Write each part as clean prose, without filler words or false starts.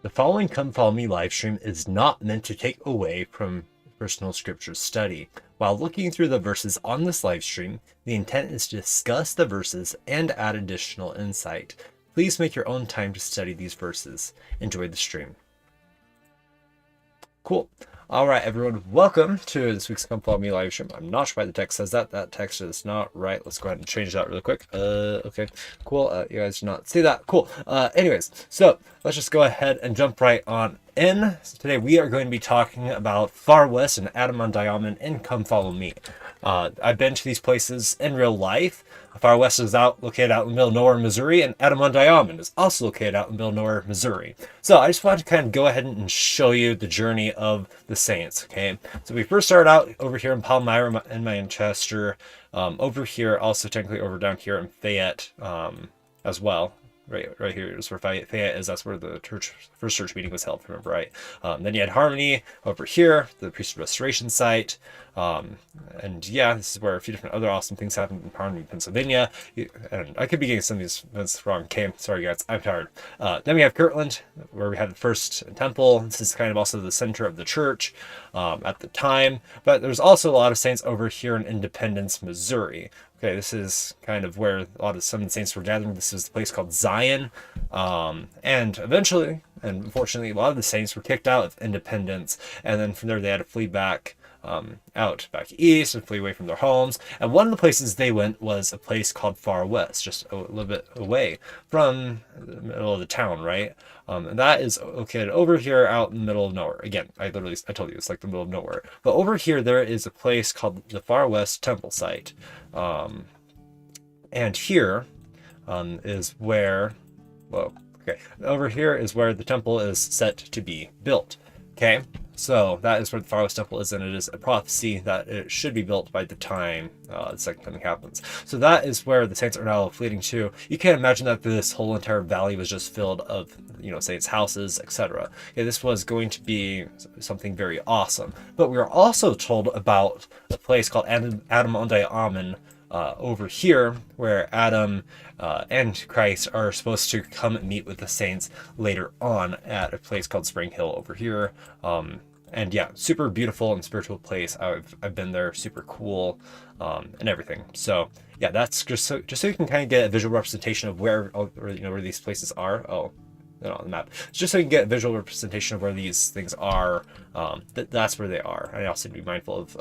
The following Come Follow Me live stream is not meant to take away from personal scripture study. While looking through the verses on this live stream, the intent is to discuss the verses and add additional insight. Please make your own time to study these verses. Enjoy the stream. Cool. All right, everyone, welcome to this week's Come Follow Me live stream. I'm not sure why the text says that. That text is not right. Let's go ahead and change that really quick. Okay, cool. You guys do not see that. Cool. Anyways, so let's just go ahead and jump right on in. So today we are going to be talking about Far West and Adam-ondi-Ahman and Come Follow Me. I've been to these places in real life. Far West is located out in the middle of nowhere, Missouri, and Adam-ondi-Ahman is also located out in the middle of nowhere, Missouri. So I just wanted to kind of go ahead and show you the journey of the Saints, okay? So we first started out over here in Palmyra and Manchester, over here, also technically over down here in Fayette as well. Right here is where Fayette is. That's where the first church meeting was held, if I remember right. Then you had Harmony over here, the priesthood restoration site. And yeah, this is where a few different other awesome things happened in Harmony, Pennsylvania. And I could be getting some of these events wrong. Okay, sorry guys, I'm tired. Then we have Kirtland, where we had the first temple. This is kind of also the center of the church at the time. But there's also a lot of saints over here in Independence, Missouri. Okay, this is kind of where a lot of some saints were gathering. This is the place called Zion. And eventually, and unfortunately, a lot of the saints were kicked out of Independence. And then from there, they had to flee back back east and flee away from their homes. And one of the places they went was a place called Far West, just a little bit away from the middle of the town, right? And that is located over here out in the middle of nowhere. Again, I told you, it's like the middle of nowhere. But over here, there is a place called the Far West Temple Site. And here is where, over here is where the temple is set to be built. Okay, so that is where the Far West Temple is, and it is a prophecy that it should be built by the time the second coming happens. So that is where the saints are now fleeing to. You can't imagine that this whole entire valley was just filled of, saints' houses, etc. Okay, this was going to be something very awesome. But we are also told about a place called Adam-ondi-Ahman over here, where Adam and Christ are supposed to come and meet with the saints later on at a place called Spring Hill over here. And yeah, super beautiful and spiritual place. I've been there, super cool, and everything. So yeah, that's just so you can kind of get a visual representation of where these places are. Oh, on the map, just so you can get a visual representation of where these things are. That's where they are. I also need to be mindful of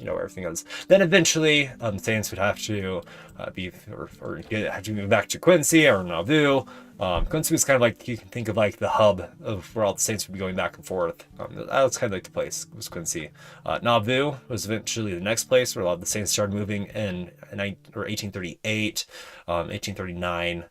where everything is. Then eventually, saints would have to have to move back to Quincy or Nauvoo. Quincy was kind of like, you can think of like the hub of where all the saints would be going back and forth. That was kind of like the place, was Quincy. Nauvoo was eventually the next place where a lot of the saints started moving in 1838, 1839.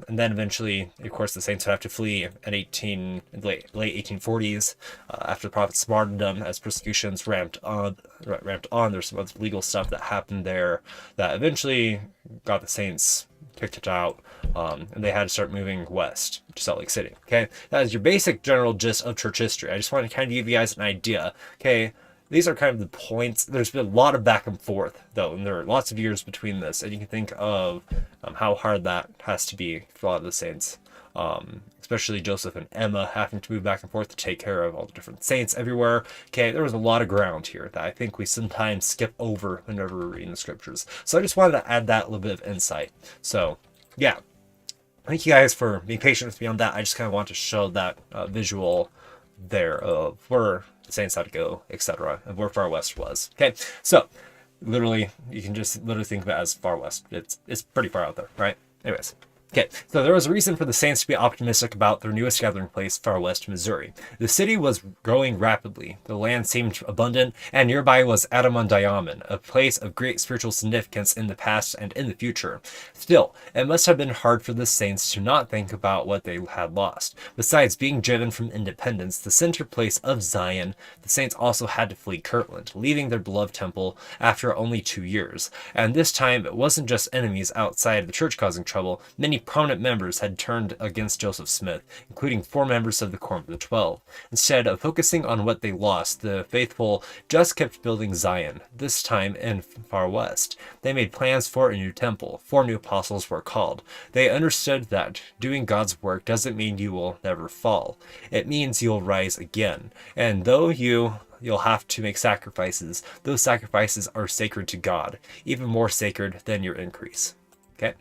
And then eventually, of course, the saints would have to flee in late 1840s after the prophet's martyrdom as persecutions ramped on. There's some other legal stuff that happened there that eventually got the saints kicked out, and they had to start moving west to Salt Lake City. Okay, that is your basic general gist of church history. I just want to kind of give you guys an idea. Okay. These are kind of the points. There's been a lot of back and forth, though, and there are lots of years between this, and you can think of how hard that has to be for a lot of the saints, especially Joseph and Emma having to move back and forth to take care of all the different saints everywhere. Okay, there was a lot of ground here that I think we sometimes skip over whenever we're reading the scriptures. So I just wanted to add that little bit of insight. So, yeah. Thank you guys for being patient with me on that. I just kind of want to show that visual there of where the saints had to go, etc., and where Far West was. Okay, so literally, you can just literally think of it as Far West. It's pretty far out there, right? Anyways. Okay, so there was a reason for the saints to be optimistic about their newest gathering place, Far West, Missouri. The city was growing rapidly, the land seemed abundant, and nearby was Adam-ondi-Ahman, a place of great spiritual significance in the past and in the future. Still, it must have been hard for the saints to not think about what they had lost. Besides being driven from Independence, the center place of Zion, the saints also had to flee Kirtland, leaving their beloved temple after only 2 years. And this time, it wasn't just enemies outside the church causing trouble. Many prominent members had turned against Joseph Smith, including 4 members of the Quorum of the 12. Instead of focusing on what they lost, the faithful just kept building Zion, this time in Far West. They made plans for a new temple. 4 new apostles were called. They understood that doing God's work doesn't mean you will never fall. It means you'll rise again. And though you'll have to make sacrifices, those sacrifices are sacred to God, even more sacred than your increase. Okay?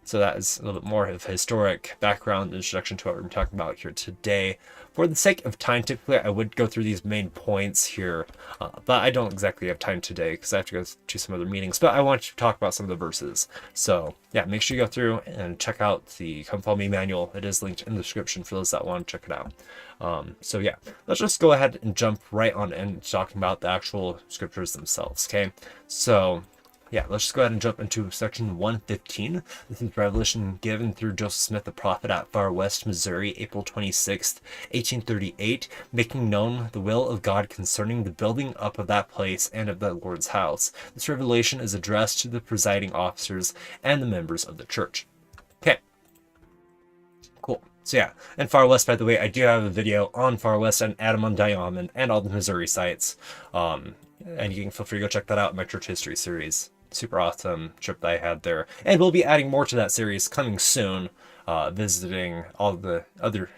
So that is a little bit more of a historic background introduction to what we're talking about here today. For the sake of time, typically I would go through these main points here, but I don't exactly have time today because I have to go to some other meetings. But I want to talk about some of the verses. So yeah, make sure you go through and check out the Come Follow Me manual. It is linked in the description for those that want to check it out. So yeah, let's just go ahead and jump right on into talking about the actual scriptures themselves. Okay, so yeah, let's just go ahead and jump into section 115. This is revelation given through Joseph Smith, the prophet, at Far West, Missouri, April 26th, 1838, making known the will of God concerning the building up of that place and of the Lord's house. This revelation is addressed to the presiding officers and the members of the church. Okay. Cool. So yeah, and Far West, by the way, I do have a video on Far West and Adam-ondi-Ahman and all the Missouri sites. And you can feel free to go check that out in my church history series. Super awesome trip that I had there. And we'll be adding more to that series coming soon, visiting all the other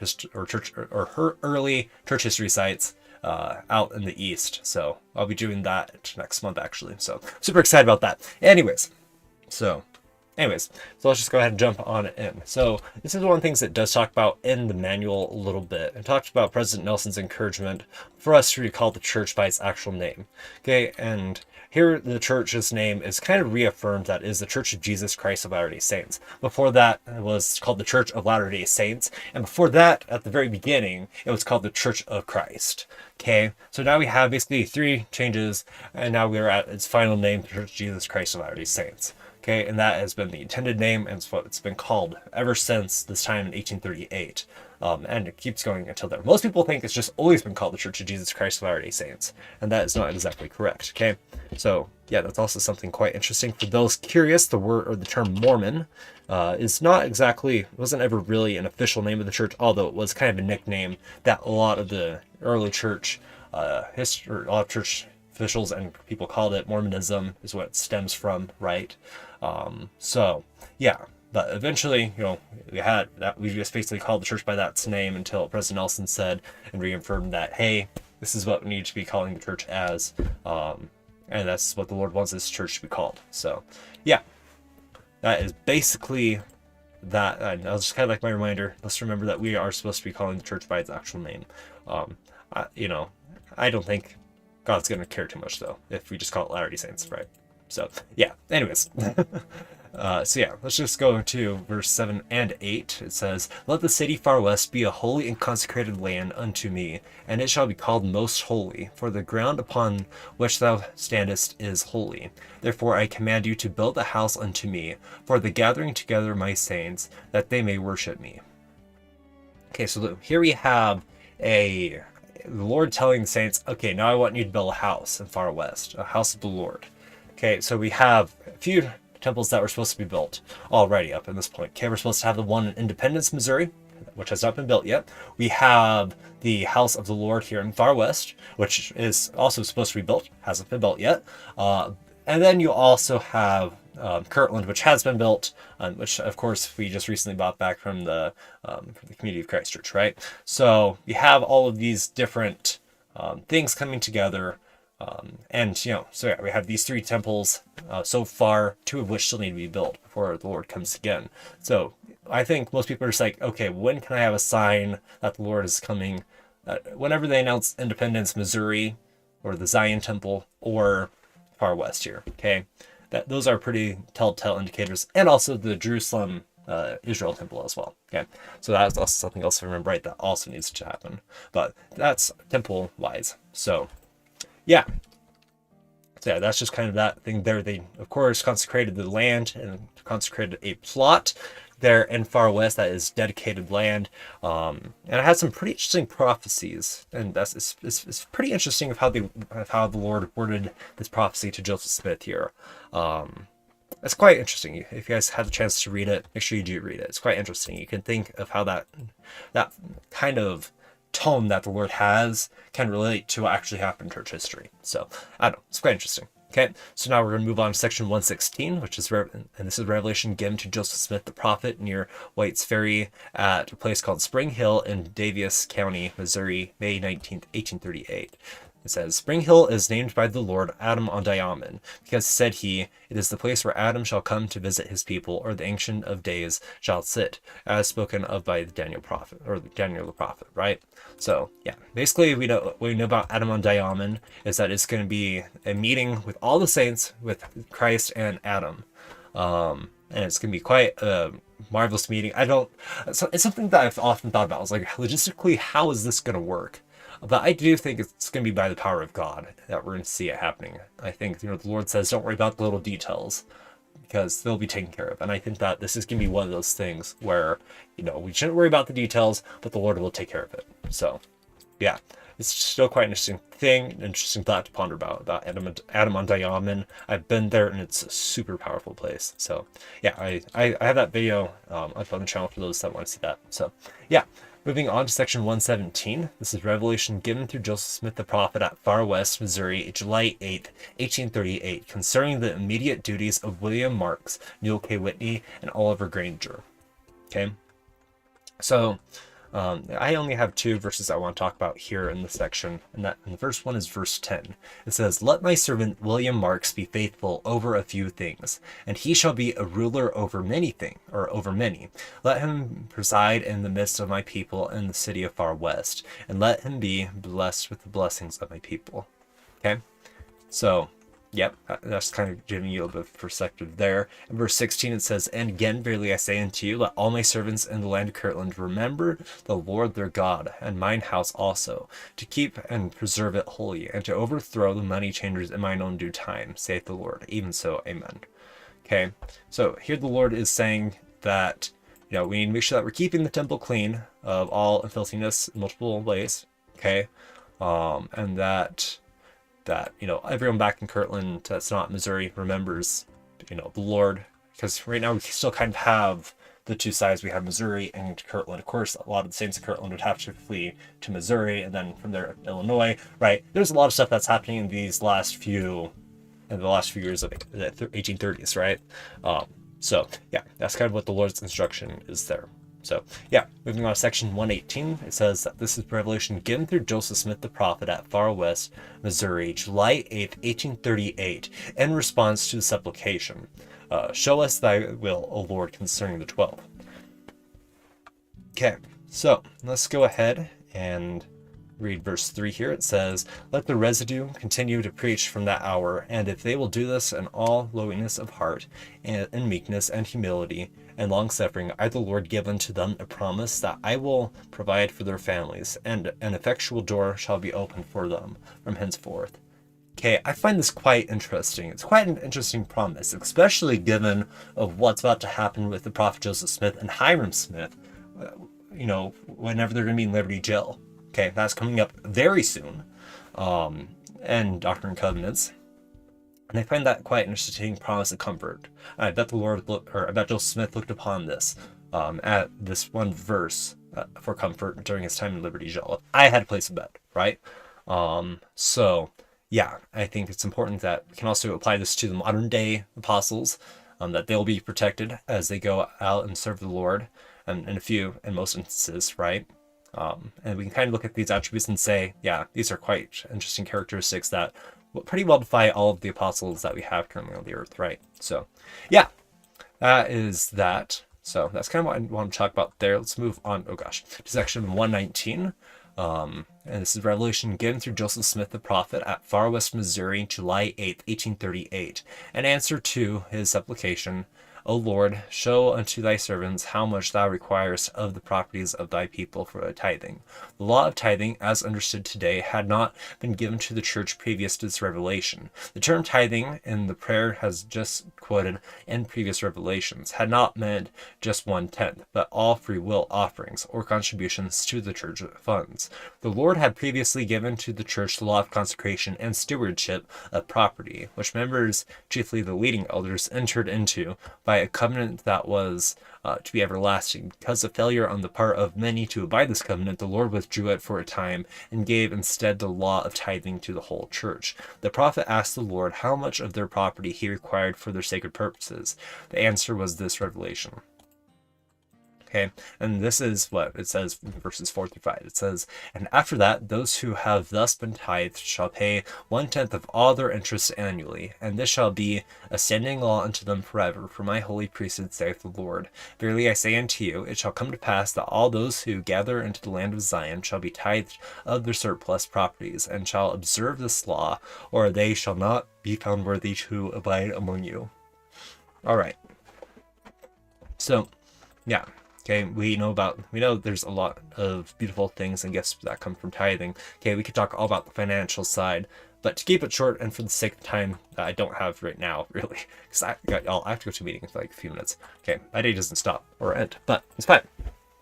early church history sites out in the East. So I'll be doing that next month, actually. So super excited about that. Anyways, so let's just go ahead and jump on in. So this is one of the things that does talk about in the manual a little bit. It talks about President Nelson's encouragement for us to recall the church by its actual name. Okay, and here the church's name is kind of reaffirmed that it is the Church of Jesus Christ of Latter-day Saints. Before that, it was called the Church of Latter-day Saints. And before that, at the very beginning, it was called the Church of Christ. Okay, so now we have basically 3 changes, and now we're at its final name, the Church of Jesus Christ of Latter-day Saints. Okay, and that has been the intended name, and it's what it's been called ever since this time in 1838. And it keeps going until there. Most people think it's just always been called the Church of Jesus Christ of Latter-day Saints, and that is not exactly correct. Okay, so yeah, that's also something quite interesting for those curious. The word or the term Mormon is not exactly, wasn't ever really an official name of the church, although it was kind of a nickname that a lot of the early church history, a lot of church officials and people called it. Mormonism is what it stems from, right? So yeah. But eventually, we just basically called the church by that name until President Nelson said and reaffirmed that, hey, this is what we need to be calling the church as. And that's what the Lord wants this church to be called. So, yeah, that is basically that. And that was just kind of like my reminder. Let's remember that we are supposed to be calling the church by its actual name. I don't think God's going to care too much, though, if we just call it Latter-day Saints, right? So, yeah, anyways. So yeah, let's just go to verse 7 and 8. It says, "Let the city Far West be a holy and consecrated land unto me, and it shall be called most holy, for the ground upon which thou standest is holy. Therefore I command you to build a house unto me, for the gathering together of my saints, that they may worship me." Okay, so here we have the Lord telling the saints, okay, now I want you to build a house in Far West, a house of the Lord. Okay, so we have a few temples that were supposed to be built already up in this point. Okay, we're supposed to have the one in Independence, Missouri, which has not been built yet. We have the House of the Lord here in Far West, which is also supposed to be built, hasn't been built yet. And then you also have Kirtland, which has been built, which of course we just recently bought back from the Community of Christ Church, right? So you have all of these different things coming together. So yeah, we have these 3 temples so far, 2 of which still need to be built before the Lord comes again. So I think most people are just like, okay, when can I have a sign that the Lord is coming? Whenever they announce Independence, Missouri, or the Zion Temple, or Far West here, okay? Those are pretty telltale indicators, and also the Jerusalem, Israel Temple as well, okay? So that's also something else to remember, right? That also needs to happen, but that's temple-wise, so yeah. So yeah, that's just kind of that thing there. They, of course, consecrated the land and consecrated a plot there in Far West that is dedicated land. And it has some pretty interesting prophecies. And it's pretty interesting of how the Lord worded this prophecy to Joseph Smith here. It's quite interesting. If you guys have the chance to read it, make sure you do read it. It's quite interesting. You can think of how that kind of tone that the Lord has can relate to what actually happened in church history. So I don't know. It's quite interesting. Okay, so now we're going to move on to section 116, which is and this is Revelation given to Joseph Smith the prophet near White's Ferry at a place called Spring Hill in Daviess County, Missouri, May 19th, 1838. It says, Spring Hill is named by the Lord Adam-ondi-Ahman, because said he, it is the place where Adam shall come to visit his people, or the Ancient of Days shall sit, as spoken of by the Daniel prophet, or Daniel the prophet, right? So, yeah, basically what we know about Adam-ondi-Ahman is that it's going to be a meeting with all the saints, with Christ and Adam. And it's going to be quite a marvelous meeting. It's something that I've often thought about. I was like, logistically, how is this going to work? But I do think it's going to be by the power of God that we're going to see it happening. I think, the Lord says, don't worry about the little details, because they'll be taken care of. And I think that this is going to be one of those things where, we shouldn't worry about the details, but the Lord will take care of it. So, yeah, it's still quite an interesting thing, an interesting thought to ponder about Adam-ondi-Ahman. I've been there, and it's a super powerful place. So, yeah, I have that video up on the channel for those that want to see that. So, yeah. Moving on to section 117, this is Revelation given through Joseph Smith the prophet at Far West, Missouri, July 8th, 1838, concerning the immediate duties of William Marks, Newell K. Whitney, and Oliver Granger. Okay, so I only have two verses I want to talk about here in this section, and the first one is verse 10. It says, Let my servant William Marks be faithful over a few things, and he shall be a ruler over many. Let him preside in the midst of my people in the city of Far West, and let him be blessed with the blessings of my people. Okay, so yep, that's kind of giving you a bit of perspective there. In verse 16 it says, And again, verily I say unto you, let all my servants in the land of Kirtland remember the Lord their God, and mine house also, to keep and preserve it holy, and to overthrow the money changers in mine own due time, saith the Lord. Even so, amen. Okay, so here the Lord is saying that, we need to make sure that we're keeping the temple clean of all filthiness in multiple ways, okay, and that everyone back in Kirtland that's not Missouri remembers, the Lord, because right now we still kind of have the two sides. We have Missouri and Kirtland. Of course, a lot of the saints of Kirtland would have to flee to Missouri, and then from there, Illinois, right? There's a lot of stuff that's happening in the last few years of the 1830s, right? So yeah, that's kind of what the Lord's instruction is there. So yeah, moving on to section 118, it says that this is Revelation given through Joseph Smith the prophet at Far West, Missouri, July 8th, 1838, in response to the supplication, show us thy will, O Lord, concerning the 12. Okay, so let's go ahead and read verse 3 here. It says, Let the residue continue to preach from that hour, and if they will do this in all lowliness of heart, and in meekness and humility, and long-suffering, I the Lord give unto them a promise that I will provide for their families, and an effectual door shall be opened for them from henceforth. Okay, I find this quite interesting. It's quite an interesting promise, especially given of what's about to happen with the prophet Joseph Smith and Hiram Smith, whenever they're going to be in Liberty Jail. Okay, that's coming up very soon, and Doctrine and Covenants. And I find that quite an interesting promise of comfort. I bet I bet Joseph Smith looked upon this at this one verse for comfort during his time in Liberty Jail. I had a place to bed, right? So yeah, I think it's important that we can also apply this to the modern day apostles, that they'll be protected as they go out and serve the Lord, and in most instances, right? And we can kind of look at these attributes and say, yeah, these are quite interesting characteristics that pretty well defy all of the apostles that we have currently on the earth, right? So, yeah, that is that. So that's kind of what I want to talk about there. Let's move on, to section 119. And this is Revelation given through Joseph Smith the prophet at Far West, Missouri, July 8th, 1838. An answer to his supplication, O Lord, show unto thy servants how much thou requirest of the properties of thy people for a tithing. The law of tithing, as understood today, had not been given to the church previous to its revelation. The term tithing in the prayer has just quoted in previous revelations had not meant just 1/10, but all free will offerings or contributions to the church funds. The Lord had previously given to the church the law of consecration and stewardship of property, which members, chiefly the leading elders, entered into by a covenant that was to be everlasting. Because of failure on the part of many to abide this covenant, the Lord withdrew it for a time and gave instead the law of tithing to the whole church. The prophet asked the Lord how much of their property he required for their sacred purposes. The answer was this revelation. Okay, and this is what it says in verses 4 through 5. It says, and after that, those who have thus been tithed shall pay 1/10 of all their interest annually, and this shall be a standing law unto them forever, for my holy priesthood, saith the Lord. Verily I say unto you, it shall come to pass that all those who gather into the land of Zion shall be tithed of their surplus properties, and shall observe this law, or they shall not be found worthy to abide among you. All right. So, yeah. Okay, we know there's a lot of beautiful things and gifts that come from tithing. Okay, we could talk all about the financial side, but to keep it short and for the sake of time that I don't have right now, really, because I have to go to a meeting in like a few minutes. Okay, my day doesn't stop or end, but it's fine,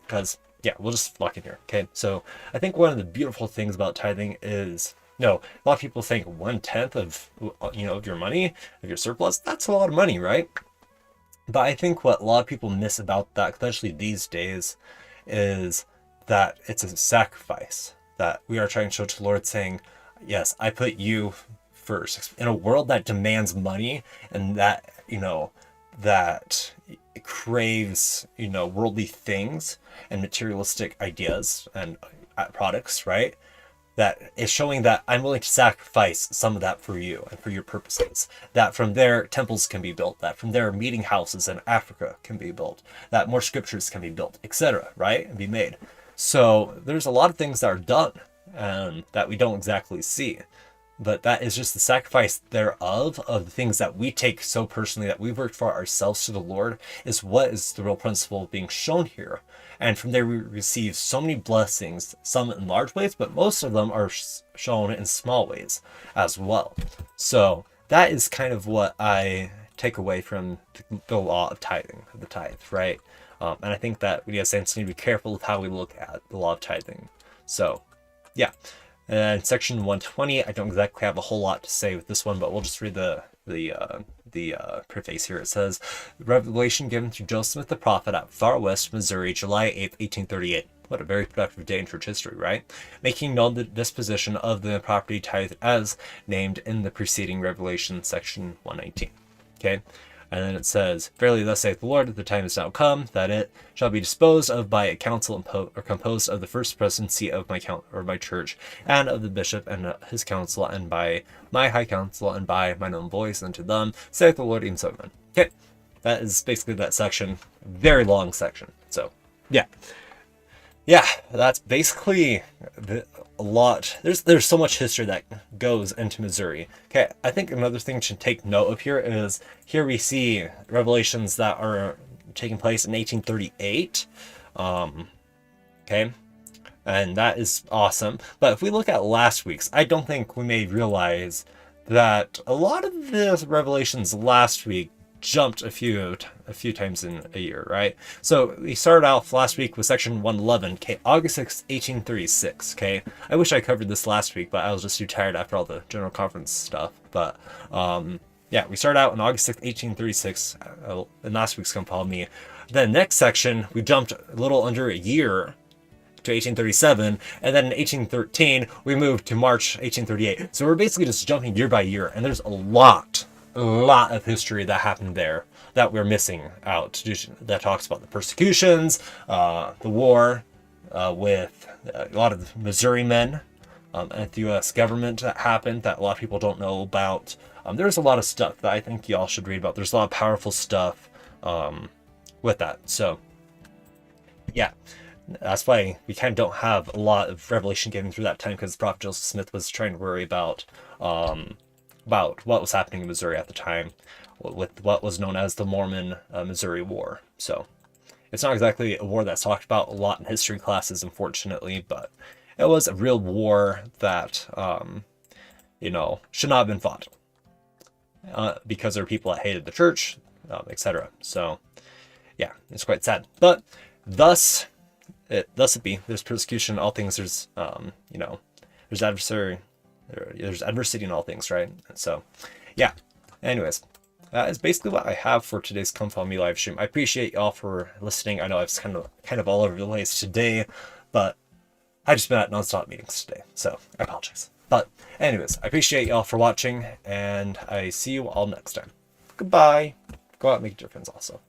because, yeah, we'll just lock in here. Okay, so I think one of the beautiful things about tithing is, a lot of people think 1/10 of, of your money, of your surplus, that's a lot of money, right? But I think what a lot of people miss about that, especially these days, is that it's a sacrifice that we are trying to show to the Lord, saying, yes, I put you first. In a world that demands money and that, that craves, worldly things and materialistic ideas and products, right? That is showing that I'm willing to sacrifice some of that for you and for your purposes. That from there, temples can be built. That from there, meeting houses in Africa can be built. That more scriptures can be built, etc., right? And be made. So there's a lot of things that are done that we don't exactly see. But that is just the sacrifice thereof of the things that we take so personally, that we've worked for ourselves to the Lord, is what is the real principle being shown here. And from there we receive so many blessings, some in large ways, but most of them are shown in small ways as well. So that is kind of what I take away from the law of tithing, the tithe, right? And I think that we as saints need to be careful with how we look at the law of tithing. So, yeah. And section 120, I don't exactly have a whole lot to say with this one, but we'll just read the preface here. It says, revelation given through Joseph Smith the prophet at Far West, Missouri, July 8th, 1838. What a very productive day in church history, right? Making known the disposition of the property tithe as named in the preceding revelation, section 119. Okay? And then it says, verily thus saith the Lord, the time is now come, that it shall be disposed of by a council composed of the first presidency of my church, and of the bishop and his council, and by my high council, and by mine own voice unto them, saith the Lord, even so amen. Okay, that is basically that section. Very long section. So, yeah. Yeah, that's basically a lot. There's so much history that goes into Missouri. Okay, I think another thing to take note of here is, here we see revelations that are taking place in 1838. Okay, and that is awesome. But if we look at last week's, I don't think we may realize that a lot of the revelations last week jumped a few times in a year, right? So we started out last week with section 111, okay, August 6th, 1836, okay? I wish I covered this last week, but I was just too tired after all the general conference stuff. But yeah, we started out on August 6th, 1836, in last week's Come Follow Me. Then next section, we jumped a little under a year to 1837, and then in 1813, we moved to March 1838. So we're basically just jumping year by year, and there's a lot of history that happened there that we're missing out, that talks about the persecutions, the war with a lot of the Missouri men, and the U.S. government that happened that a lot of people don't know about. There's a lot of stuff that I think y'all should read about. There's a lot of powerful stuff with that. So, yeah. That's why we kind of don't have a lot of revelation given through that time, because Prophet Joseph Smith was trying to worry about about what was happening in Missouri at the time with what was known as the Mormon Missouri War. So it's not exactly a war that's talked about a lot in history classes, unfortunately, but it was a real war that, should not have been fought because there were people that hated the church, etc. So, yeah, it's quite sad. But thus it be. There's persecution in all things. There's, there's adversity in all things, right? So, yeah. Anyways, that is basically what I have for today's Come Follow Me live stream. I appreciate y'all for listening. I know I was kind of all over the place today, but I just been at nonstop meetings today, so I apologize. But anyways, I appreciate y'all for watching, and I see you all next time. Goodbye. Go out and make a difference also.